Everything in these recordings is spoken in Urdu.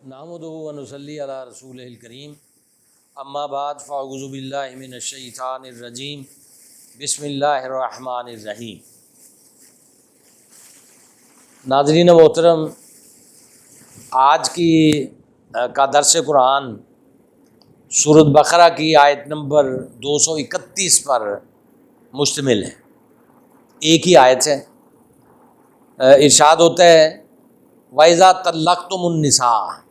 نحمدہ و نصلی علی رسولہ الکریم اما بعد فاعوذ باللہ من الشیطان الرجیم بسم اللہ الرحمن الرحیم۔ ناظرین محترم، آج کا درس قرآن سورۃ بقرہ کی آیت نمبر 231 پر مشتمل ہے۔ ایک ہی آیت ہے۔ ارشاد ہوتا ہے وَإِذَا طَلَّقْتُمُ النِّسَاءَ،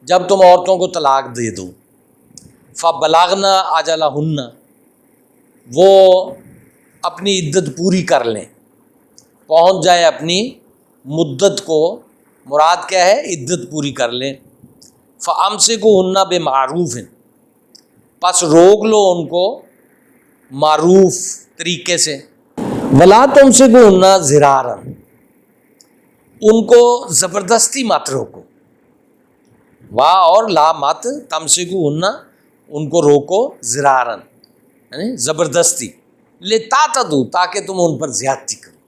جب تم عورتوں کو طلاق دے دو، فَبَلَغْنَ أَجَلَهُنَّ، وہ اپنی عدت پوری کر لیں، پہنچ جائیں اپنی مدت کو، مراد کیا ہے؟ عدت پوری کر لیں۔ فَأَمْسِكُوهُنَّ بِمَعْرُوفٍ، پس روک لو ان کو معروف طریقے سے۔ وَلَا تُمْسِكُوهُنَّ ضِرَارًا، ان کو زبردستی مت روکو۔ وا اور لا مت، تمسکوہن ان کو روکو، ضرارن یعنی زبردستی، لتعتدوا تاکہ تم ان پر زیادتی کرو،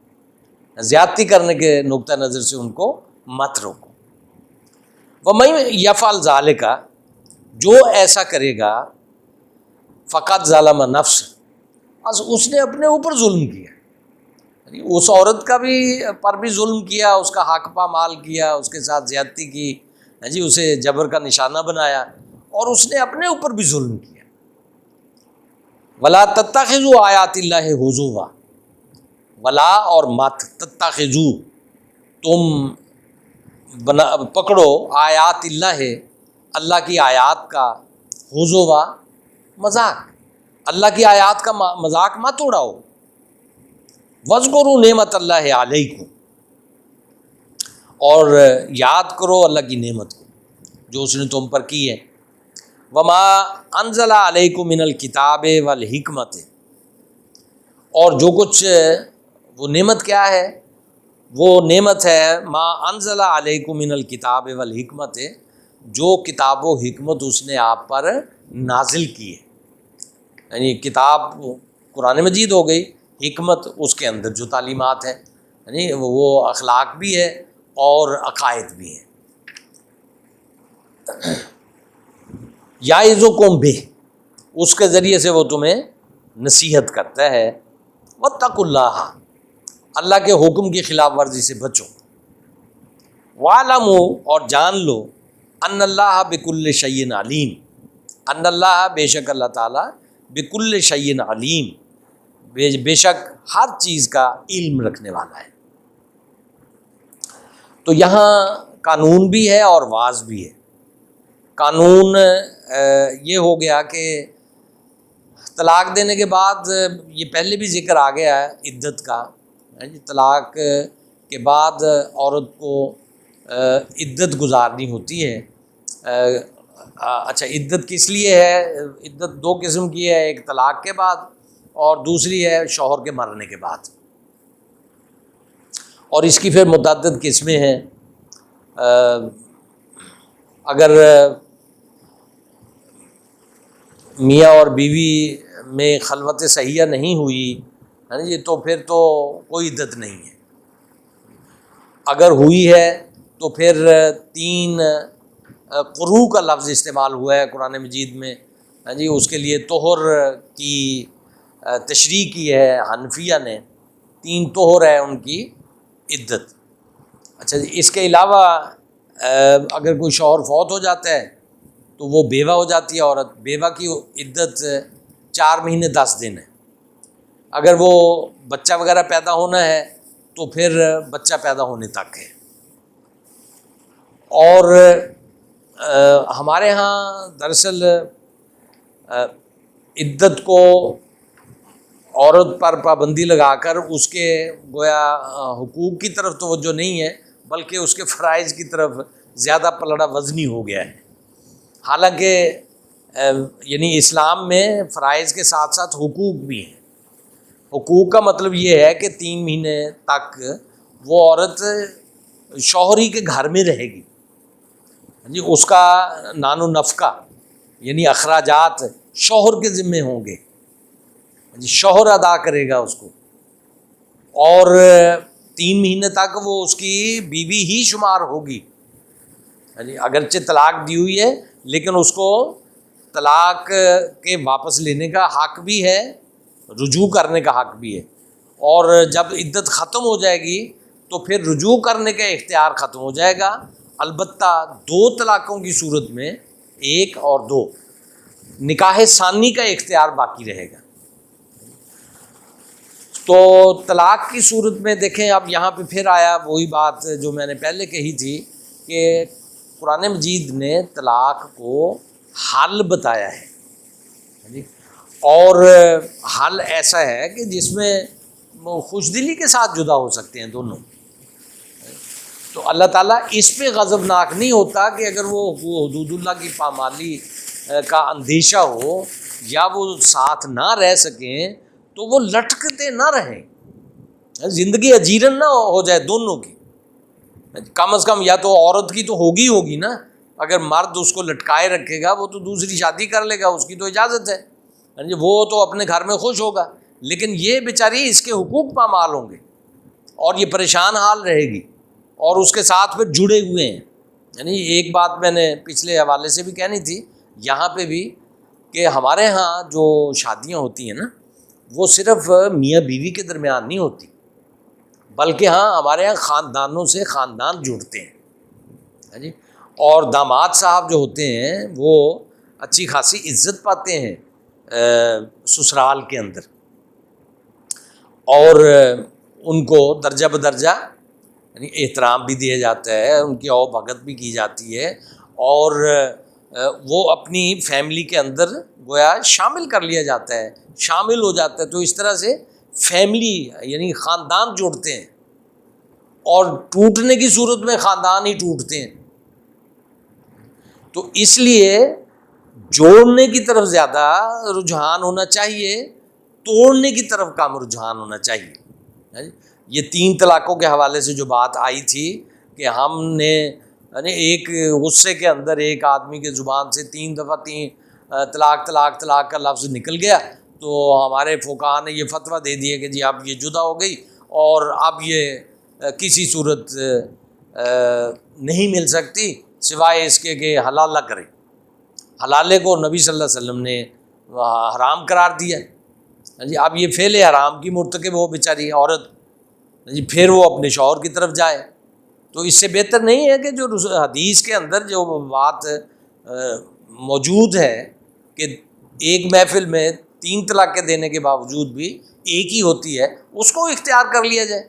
زیادتی کرنے کے نقطہ نظر سے ان کو مت روکو۔ ومن یفعل ذلک، جو ایسا کرے گا، فقط ظلم نفس، اس نے اپنے اوپر ظلم کیا، یعنی اس عورت کا پر بھی ظلم کیا، اس کا حق پامال کیا، اس کے ساتھ زیادتی کی، اسے جبر کا نشانہ بنایا، اور اس نے اپنے اوپر بھی ظلم کیا۔ ولا تتخذوا آیات اللہ ہزوا، ولا اور مت، تتخذوا تم پکڑو، آیات اللہ اللہ کی آیات کا، ہزوا مذاق، اللہ کی آیات کا مذاق مت اڑاؤ۔ وَاذْكُرُوا نعمت اللہ علیکم، اور یاد کرو اللہ کی نعمت کو جو اس نے تم پر کی ہے۔ وما انزل علیکم من الکتاب والحکمت، اور جو کچھ وہ نعمت کیا ہے؟ وہ نعمت ہے ما انزل علیکم من الکتاب والحکمت، جو کتاب و حکمت اس نے آپ پر نازل کی ہے، یعنی کتاب قرآن مجید ہو گئی، حکمت اس کے اندر جو تعلیمات ہیں، یعنی وہ اخلاق بھی ہے اور عقائد بھی ہیں۔ یعظکم بہ، اس کے ذریعے سے وہ تمہیں نصیحت کرتا ہے۔ واتقوا اللہ، اللہ کے حکم کی خلاف ورزی سے بچو۔ واعلموا، اور جان لو، ان اللہ بکل شیء علیم، ان اللہ بے شک اللہ تعالیٰ، بکل شیء علیم بے شک ہر چیز کا علم رکھنے والا ہے۔ تو یہاں قانون بھی ہے اور واز بھی ہے۔ قانون یہ ہو گیا کہ طلاق دینے کے بعد، یہ پہلے بھی ذکر آ گیا ہے عدت کا، طلاق کے بعد عورت کو عدت گزارنی ہوتی ہے۔ اچھا، عدت کس لیے ہے؟ عدت دو قسم کی ہے، ایک طلاق کے بعد اور دوسری ہے شوہر کے مرنے کے بعد، اور اس کی پھر متعدد قسمیں ہیں۔ اگر میاں اور بیوی میں خلوت صحیحہ نہیں ہوئی، تو پھر تو کوئی عدت نہیں ہے۔ اگر ہوئی ہے تو پھر 3 قروء کا لفظ استعمال ہوا ہے قرآن مجید میں، اس کے لیے طہر کی تشریح کی ہے حنفیہ نے، 3 طہر ہے ان کی عدت۔ اچھا، اس کے علاوہ اگر کوئی شوہر فوت ہو جاتا ہے تو وہ بیوہ ہو جاتی ہے عورت، بیوہ کی عدت 4 مہینے 10 دن ہے۔ اگر وہ بچہ وغیرہ پیدا ہونا ہے تو پھر بچہ پیدا ہونے تک ہے۔ اور ہمارے ہاں دراصل عدت کو عورت پر پابندی لگا کر اس کے گویا حقوق کی طرف توجہ نہیں ہے، بلکہ اس کے فرائض کی طرف زیادہ پلڑا وزنی ہو گیا ہے۔ حالانکہ یعنی اسلام میں فرائض کے ساتھ ساتھ حقوق بھی ہیں۔ حقوق کا مطلب یہ ہے کہ 3 مہینے تک وہ عورت شوہری کے گھر میں رہے گی، اس کا نان و نفقہ یعنی اخراجات شوہر کے ذمے ہوں گے، شوہر ادا کرے گا اس کو، اور 3 مہینے تک وہ اس کی بیوی ہی شمار ہوگی، اگرچہ طلاق دی ہوئی ہے لیکن اس کو طلاق کے واپس لینے کا حق بھی ہے، رجوع کرنے کا حق بھی ہے، اور جب عدت ختم ہو جائے گی تو پھر رجوع کرنے کا اختیار ختم ہو جائے گا، البتہ 2 طلاقوں کی صورت میں 1 اور 2 نکاح ثانی کا اختیار باقی رہے گا۔ تو طلاق کی صورت میں دیکھیں اب یہاں پہ پھر آیا وہی بات جو میں نے پہلے کہی تھی کہ قرآن مجید نے طلاق کو حل بتایا ہے، اور حل ایسا ہے کہ جس میں خوش دلی کے ساتھ جدا ہو سکتے ہیں دونوں۔ تو اللہ تعالیٰ اس پہ غضبناک نہیں ہوتا کہ اگر وہ حدود اللہ کی پامالی کا اندیشہ ہو یا وہ ساتھ نہ رہ سکیں تو وہ لٹکتے نہ رہیں، زندگی اجیرن نہ ہو جائے دونوں کی۔ کم از کم یا تو عورت کی تو ہوگی نا، اگر مرد اس کو لٹکائے رکھے گا وہ تو دوسری شادی کر لے گا، اس کی تو اجازت ہے، وہ تو اپنے گھر میں خوش ہوگا، لیکن یہ بیچاری اس کے حقوق پامال ہوں گے اور یہ پریشان حال رہے گی اور اس کے ساتھ پھر جڑے ہوئے ہیں۔ یعنی ایک بات میں نے پچھلے حوالے سے بھی کہنی تھی یہاں پہ بھی کہ ہمارے ہاں جو شادیاں ہوتی ہیں نا وہ صرف میاں بیوی کے درمیان نہیں ہوتی، بلکہ ہاں ہمارے یہاں خاندانوں سے خاندان جڑتے ہیں، اور داماد صاحب جو ہوتے ہیں وہ اچھی خاصی عزت پاتے ہیں سسرال کے اندر، اور ان کو درجہ بدرجہ یعنی احترام بھی دیا جاتا ہے، ان کی او بھگت بھی کی جاتی ہے، اور وہ اپنی فیملی کے اندر گویا شامل کر لیا جاتا ہے، شامل ہو جاتا ہے۔ تو اس طرح سے فیملی یعنی خاندان جوڑتے ہیں، اور ٹوٹنے کی صورت میں خاندان ہی ٹوٹتے ہیں۔ تو اس لیے جوڑنے کی طرف زیادہ رجحان ہونا چاہیے، توڑنے کی طرف کم رجحان ہونا چاہیے۔ یہ 3 طلاقوں کے حوالے سے جو بات آئی تھی کہ ہم نے یعنی ایک غصے کے اندر ایک آدمی کے زبان سے 3 دفعہ 3 طلاق طلاق طلاق کا لفظ نکل گیا، تو ہمارے فقہا نے یہ فتویٰ دے دیا کہ جی اب یہ جدا ہو گئی اور اب یہ کسی صورت نہیں مل سکتی سوائے اس کے کہ حلالہ کرے۔ حلالے کو نبی صلی اللہ علیہ وسلم نے حرام قرار دیا، جی اب یہ فعل حرام کی مرتکب ہو بیچاری عورت، جی پھر وہ اپنے شوہر کی طرف جائے۔ تو اس سے بہتر نہیں ہے کہ جو حدیث کے اندر جو بات موجود ہے کہ ایک محفل میں 3 طلاقیں دینے کے باوجود بھی ایک ہی ہوتی ہے، اس کو اختیار کر لیا جائے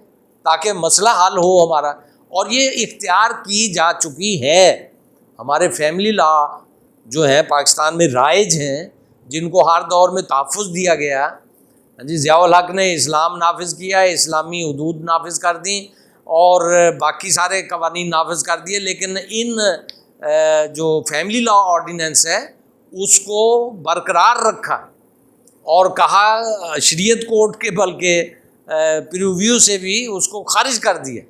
تاکہ مسئلہ حل ہو ہمارا۔ اور یہ اختیار کی جا چکی ہے، ہمارے فیملی لا جو ہیں پاکستان میں رائج ہیں، جن کو ہر دور میں تحفظ دیا گیا۔ جی ضیاء الحق نے اسلام نافذ کیا، اسلامی حدود نافذ کر دیں اور باقی سارے قوانین نافذ کر دیے، لیکن ان جو فیملی لا آرڈیننس ہے اس کو برقرار رکھا اور کہا شریعت کورٹ کے بلکہ پریویو سے بھی اس کو خارج کر دیا،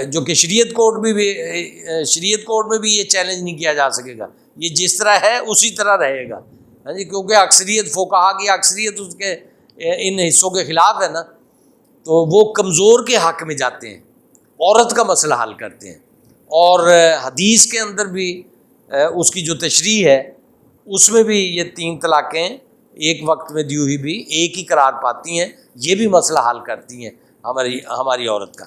جو کہ شریعت کورٹ میں بھی یہ چیلنج نہیں کیا جا سکے گا، یہ جس طرح ہے اسی طرح رہے گا، کیونکہ اکثریت فقہا کی اکثریت اس کے ان حصوں کے خلاف ہے نا، تو وہ کمزور کے حق میں جاتے ہیں، عورت کا مسئلہ حل کرتے ہیں۔ اور حدیث کے اندر بھی اس کی جو تشریح ہے اس میں بھی یہ 3 طلاقیں ایک وقت میں دی ہوئی بھی ایک ہی قرار پاتی ہیں، یہ بھی مسئلہ حل کرتی ہیں ہماری عورت کا۔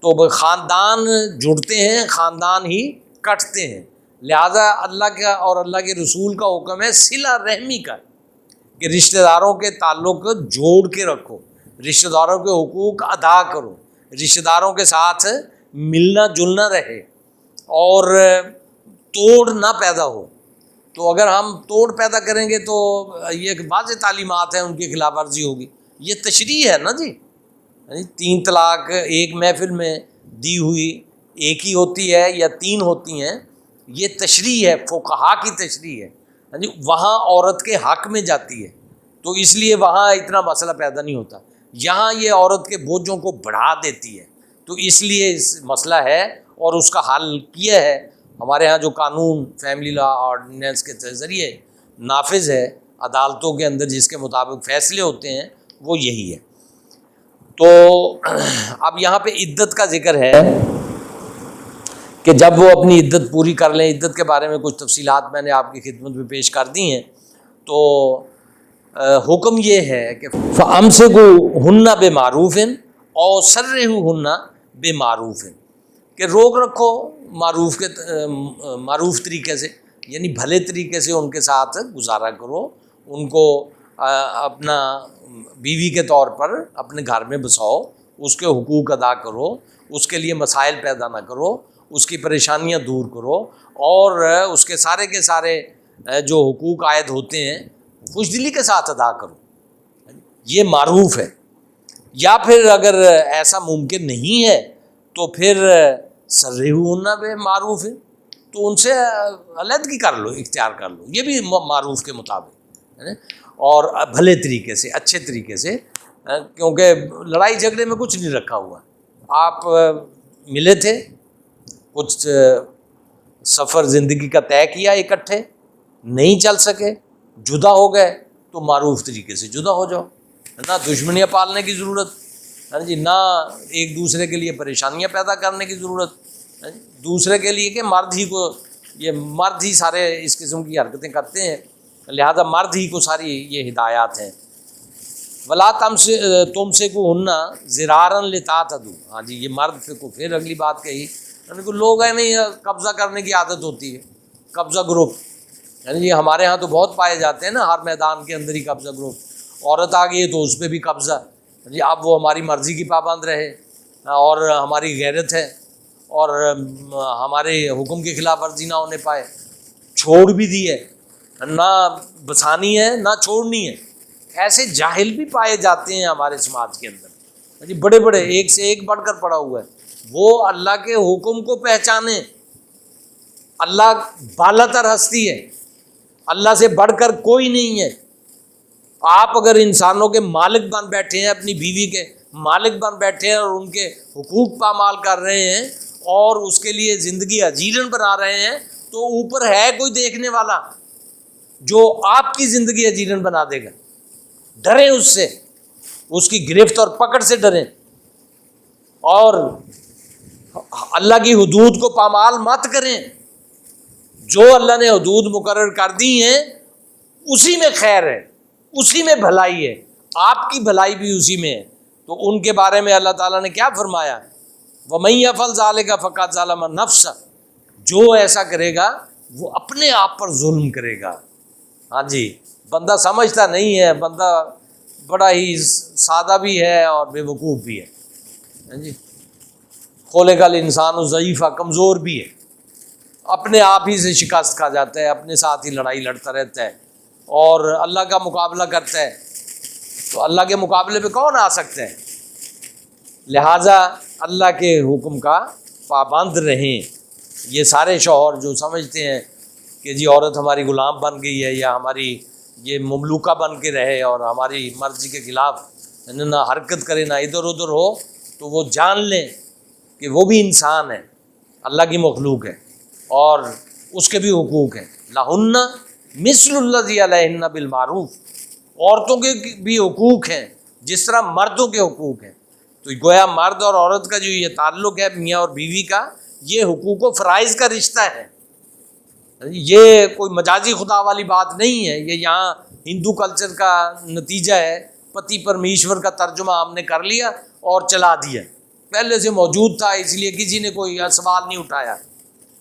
تو خاندان جڑتے ہیں، خاندان ہی کٹتے ہیں، لہذا اللہ کا اور اللہ کے رسول کا حکم ہے صلہ رحمی کا، کہ رشتہ داروں کے تعلق جوڑ کے رکھو، رشتہ داروں کے حقوق ادا کرو، رشتہ داروں کے ساتھ ملنا جلنا رہے اور توڑ نہ پیدا ہو۔ تو اگر ہم توڑ پیدا کریں گے تو یہ واضح تعلیمات ہیں، ان کی خلاف ورزی ہوگی۔ یہ تشریح ہے نا جی، 3 طلاق ایک محفل میں دی ہوئی ایک ہی ہوتی ہے یا 3 ہوتی ہیں، یہ تشریح ہے، فقہا کی تشریح ہے، وہاں عورت کے حق میں جاتی ہے، تو اس لیے وہاں اتنا مسئلہ پیدا نہیں ہوتا۔ یہاں یہ عورت کے بوجھوں کو بڑھا دیتی ہے، تو اس لیے اس مسئلہ ہے اور اس کا حل کیا ہے ہمارے ہاں جو قانون فیملی لا آرڈیننس کے ذریعے نافذ ہے عدالتوں کے اندر، جس کے مطابق فیصلے ہوتے ہیں، وہ یہی ہے۔ تو اب یہاں پہ عدت کا ذکر ہے کہ جب وہ اپنی عدت پوری کر لیں. عدت کے بارے میں کچھ تفصیلات میں نے آپ کی خدمت میں پیش کر دی ہیں. تو حکم یہ ہے کہ فَأَمْسِكُوهُنَّ بِمَعْرُوفٍ أَوْ سَرِّحُوهُنَّ بِمَعْرُوفٍ کہ روک رکھو معروف طریقے سے، یعنی بھلے طریقے سے ان کے ساتھ گزارا کرو، ان کو اپنا بیوی کے طور پر اپنے گھر میں بساؤ، اس کے حقوق ادا کرو، اس کے لیے مسائل پیدا نہ کرو، اس کی پریشانیاں دور کرو، اور اس کے سارے جو حقوق عائد ہوتے ہیں خوش دلی کے ساتھ ادا کرو. یہ معروف ہے. یا پھر اگر ایسا ممکن نہیں ہے تو پھر سرّحوہن بمعروف، تو ان سے علیحدگی کر لو، اختیار کر لو، یہ بھی معروف کے مطابق ہے نا، اور بھلے طریقے سے، اچھے طریقے سے، کیونکہ لڑائی جھگڑے میں کچھ نہیں رکھا ہوا. آپ ملے تھے، کچھ سفر زندگی کا طے کیا، اکٹھے نہیں چل سکے، جدا ہو گئے، تو معروف طریقے سے جدا ہو جاؤ. نہ دشمنیاں پالنے کی ضرورت ہے جی، نہ ایک دوسرے کے لیے پریشانیاں پیدا کرنے کی ضرورت ہے جی. دوسرے کے لیے کہ مرد ہی سارے اس قسم کی حرکتیں کرتے ہیں، لہذا مرد ہی کو ساری یہ ہدایات ہیں. ولا تمسکوہن ضرارا لتعتدوا. ہاں جی، یہ مرد کو پھر اگلی بات کہی، یعنی کہ لوگ ہیں نہیں قبضہ کرنے کی عادت ہوتی ہے، قبضہ گروپ، یعنی یہ ہمارے ہاں تو بہت پائے جاتے ہیں نا، ہر میدان کے اندر ہی قبضہ گروپ. عورت آ گئی ہے تو اس پہ بھی قبضہ جی، اب وہ ہماری مرضی کی پابند رہے، اور ہماری غیرت ہے، اور ہمارے حکم کی خلاف ورزی نہ ہونے پائے. چھوڑ بھی دی ہے، نہ بسانی ہے نہ چھوڑنی ہے. ایسے جاہل بھی پائے جاتے ہیں ہمارے سماج کے اندر جی، بڑے بڑے، ایک سے ایک بڑھ کر پڑا ہوا ہے. وہ اللہ کے حکم کو پہچانے، اللہ بالا تر ہستی ہے، اللہ سے بڑھ کر کوئی نہیں ہے. آپ اگر انسانوں کے مالک بن بیٹھے ہیں، اپنی بیوی کے مالک بن بیٹھے ہیں، اور ان کے حقوق پامال کر رہے ہیں، اور اس کے لیے زندگی اجیرن بنا رہے ہیں، تو اوپر ہے کوئی دیکھنے والا جو آپ کی زندگی اجیرن بنا دے گا. ڈریں اس سے، اس کی گرفت اور پکڑ سے ڈریں، اور اللہ کی حدود کو پامال مت کریں. جو اللہ نے حدود مقرر کر دی ہیں اسی میں خیر ہے، اسی میں بھلائی ہے، آپ کی بھلائی بھی اسی میں ہے. تو ان کے بارے میں اللہ تعالیٰ نے کیا فرمایا؟ وَمَن يَفْعَلْ ذَلِكَ فَقَدْ ظَلَمَ نَفْسَهُ. جو ایسا کرے گا وہ اپنے آپ پر ظلم کرے گا. ہاں جی، بندہ سمجھتا نہیں ہے، بندہ بڑا ہی سادہ بھی ہے اور بے وقوف بھی ہے. ہاں جی، خلق الانسان ضعیفہ، کمزور بھی ہے، اپنے آپ ہی سے شکست کھا جاتا ہے، اپنے ساتھ ہی لڑائی لڑتا رہتا ہے، اور اللہ کا مقابلہ کرتا ہے. تو اللہ کے مقابلے پہ کون آ سکتا ہے؟ لہٰذا اللہ کے حکم کا پابند رہیں. یہ سارے شوہر جو سمجھتے ہیں کہ جی عورت ہماری غلام بن گئی ہے، یا ہماری یہ مملوکہ بن کے رہے اور ہماری مرضی کے خلاف نہ حرکت کرے، نہ ادھر ادھر ہو، تو وہ جان لیں کہ وہ بھی انسان ہے، اللہ کی مخلوق ہے، اور اس کے بھی حقوق ہیں. لہن مثل الذی علیہن بالمعروف. عورتوں کے بھی حقوق ہیں جس طرح مردوں کے حقوق ہیں. تو گویا مرد اور عورت کا جو یہ تعلق ہے، میاں اور بیوی کا، یہ حقوق و فرائض کا رشتہ ہے. یہ کوئی مجازی خدا والی بات نہیں ہے، یہ یہاں ہندو کلچر کا نتیجہ ہے. پتی پرمیشور کا ترجمہ ہم نے کر لیا اور چلا دیا. پہلے سے موجود تھا، اس لیے کسی نے کوئی سوال نہیں اٹھایا.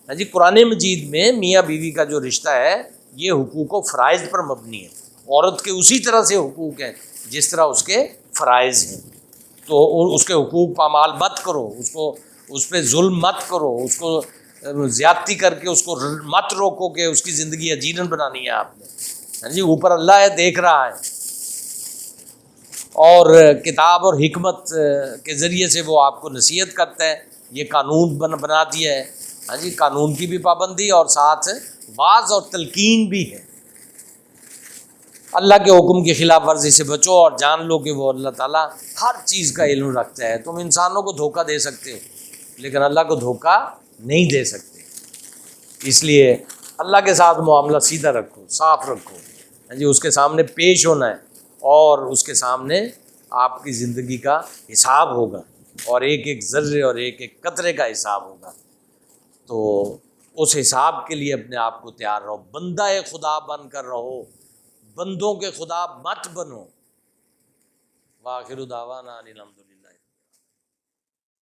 جی، قرآن مجید میں میاں بیوی کا جو رشتہ ہے یہ حقوق و فرائض پر مبنی ہے. عورت کے اسی طرح سے حقوق ہیں جس طرح اس کے فرائض ہیں. تو اس کے حقوق پامال مت کرو، اس پہ ظلم مت کرو، اس کو زیادتی کر کے اس کو مت روکو کہ اس کی زندگی اجیرن بنانی ہے آپ نے. جی، اوپر اللہ ہے، دیکھ رہا ہے، اور کتاب اور حکمت کے ذریعے سے وہ آپ کو نصیحت کرتا ہے. یہ قانون بنا دیا ہے. ہاں جی، قانون کی بھی پابندی اور ساتھ واعظ اور تلقین بھی ہے. اللہ کے حکم کی خلاف ورزی سے بچو، اور جان لو کہ وہ اللہ تعالیٰ ہر چیز کا علم رکھتا ہے. تم انسانوں کو دھوکہ دے سکتے ہو لیکن اللہ کو دھوکہ نہیں دے سکتے. اس لیے اللہ کے ساتھ معاملہ سیدھا رکھو، صاف رکھو. ہاں جی، اس کے سامنے پیش ہونا ہے، اور اس کے سامنے آپ کی زندگی کا حساب ہوگا، اور ایک ایک ذرے اور ایک ایک قطرے کا حساب ہوگا. تو اس حساب کے لیے اپنے آپ کو تیار رہو، بندہ خدا بن کر رہو، بندوں کے خدا مت بنو۔ وآخر دعوانا ان الحمد للہ۔